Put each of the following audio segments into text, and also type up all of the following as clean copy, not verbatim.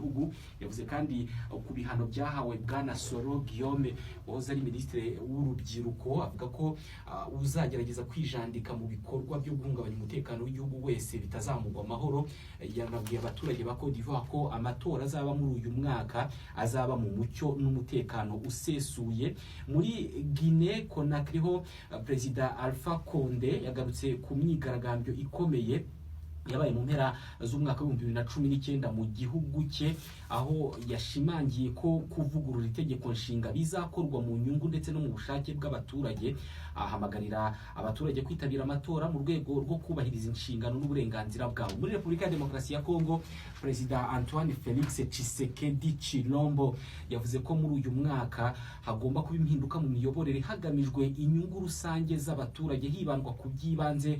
gihugu. Yavuze kandi ku bihano byahawe bwana Soro Guillaume wahoze ari minisitiri w'urubyiruko, avuga ko uzagerageza kwijandika mu bikorwa byo guhungabanya umutekano w'igihugu wese bitazamugwa amahoro. Yanabwiye abaturage ba Cote d'Ivoire ko amatora azaba muri uyu mwaka azaba mu mucyo n'umutekano usesuye. Muri Guinée Conakry ho Perezida Alpha Condé yagarutse ku myigaragambyo ikomeye yabaye mu mpera z'umwaka wa 2019 mu gihugu cye, aho yashimangiye ko kuvugurura itegeko nshinga bizakorwa mu nyungu ndetse no mu bushake bw'abaturage. Ahamagarira abaturage kwitabira amatora mu rwego rwo kubahiriza inshingano n'uburenganzira bwabo. Muri Repubulika ya Demokarasi ya Kongo, Perezida Antoine Felix Tshisekedi Tshilombo yavuze ko muri uyu mwaka hagomba kuba impinduka mu miyoborere hagamijwe inyungu rusange z'abaturage, hibandwa ku by'ibanze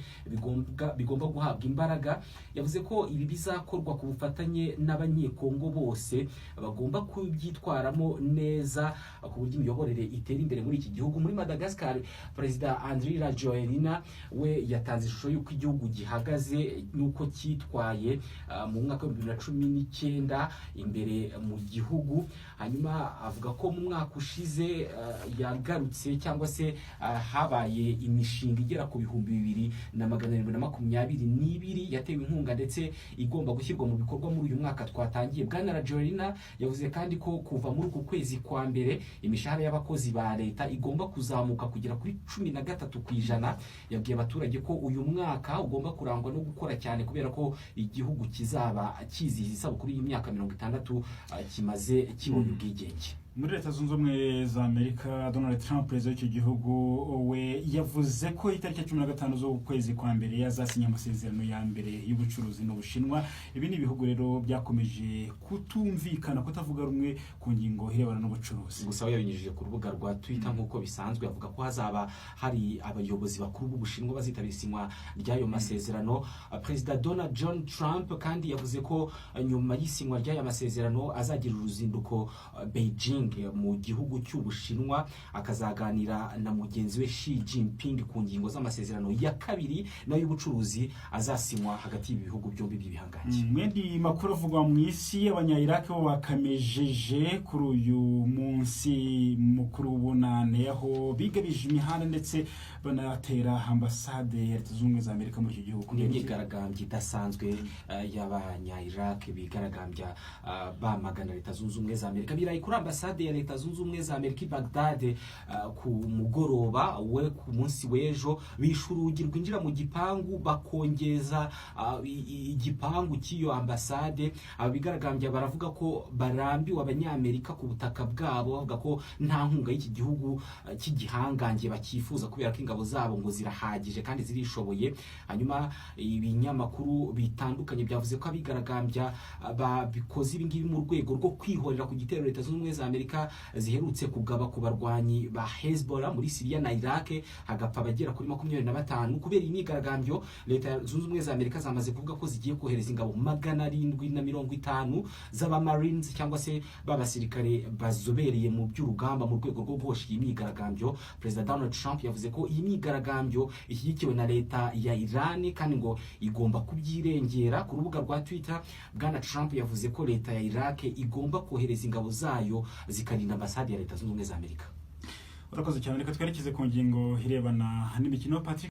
bigomba guhabwa imbaraga. Yavuze ko ibi bizakorwa ku bufatanye n'abanyekongo bose bagomba kubyitwaramo neza ku buryo imiyoborere itera imbere muri iki gihugu. Muri Madagascar, Perezida Andry Rajoelina we yatanze ishusho y'uko igihugu gihagaze n'uko cyitwaye mu mwaka wa 2019 imbere mu gihugu. Hanyuma avuga ko mu mwaka ushize yagarutse cyangwa se habaye imishinga igera ku 2722 yatewe inkunga ndetse igomba gushyirwa mu bikorwa muri uyu mwaka twatangiye. Bwana Rajoelina yavuze kandi ko kuva muri uku kwezi kwa mbere imishahara y'abakozi ba leta igomba kuzamuka kugera kuri 13%. Yabwiye abaturage ko uyu mwaka ugomba kurangwa no gukora cyane kubera ko igihugu kizaba kizihiza isabukuru y'imyaka 60 kimaze kibonye ubwigenge. Muri Leta Zunze Ubumwe za Amerika, Donald Trump, perezida w'icyo gihugu, we yavuze ko itariki ya 15 z'ukwezi kwa mbere yazasinya amasezerano ya mbere y'ubucuruzi n'Ubushinwa. Ibi ni ibihugu rero byakomeje kutumvikana, kutavuga rumwe ku ngingo irebana n'ubucuruzi. Gusa yabinyujije ku rubuga rwa Twitter nk'uko bisanzwe, avuga ko hazaba hari abayobozi bakuru b'Ubushinwa bazitabira isinywa ry'ayo masezerano. Perezida Donald John Trump kandi yavuze ko nyuma y'isinywa ry'aya masezerano azagira uruzinduko Beijing mu gihugu cy'Ubushinwa, akazaganira na mugenzi we Xi Jinping ku ngingo z'amasezerano ya kabiri n'ay'ubucuruzi azasinywa hagati y'ibihugu byombi by'ibihangange. Mwendi makuru avugwa mu isi, abanya-Iraq bo bakamejeje kuri uyu munsi mukuru w'ubunane, aho bigabije imihanda ndetse banatera ambasade ya Leta Zunze Ubumwe za Amerika muri icyo gihugu. Imyigaragambyo idasanzwe y'abanya-Iraq bigaragambya bamagana Leta Zunze Ubumwe za Amerika birayi kuri ambasade ya Leta Zunze Ubumwe za Amerika i Baghdad ku mugoroba we ku munsi w'ejo bishurugi rwinjira mu gipangu bakongeza igipangu cy'iyo ambasade. Abigaragambya baravuga ko barambiwe abanyamerika ku butaka bwabo, bavuga ko nta nkunga y'iki gihugu cy'igihangange bakifuza kubera ko ingabo zabo ngo zirahagije kandi zirishoboye. Hanyuma ibinyamakuru bitandukanye byavuze ko abigaragambya babikoze ibi ngibi mu rwego rwo kwihorera ku gitero Leta Zunze Ubumwe za Amerika ziherutse kugaba ku barwanyi ba Hezbollah muri Syria na Iraq, hagapfa abagera kuri 25. Kubera imyigaragambyo, Leta Zunze Ubumwe za Amerika zamaze kuvuga ko zigiye kohereza ingabo 750 z'abamarines cyangwa se babasirikare bazobereye mu by'urugamba mu rwego rwo guhosha imyigaragambyo. Perezida Donald Trump yavuze ko iyi myigaragambyo ishyigikiwe na leta ya Iran kandi ngo igomba kubyirengera. Ku rubuga rwa Twitter, Bwana Trump yavuze ko leta ya Iraq igomba kohereza ingabo zayo zikarinda ambasade ya Leta Zunze Ubumwe za Amerika. Urakoze cyane, reka twerekeze ku ngingo irebana n'imikino. Patrick.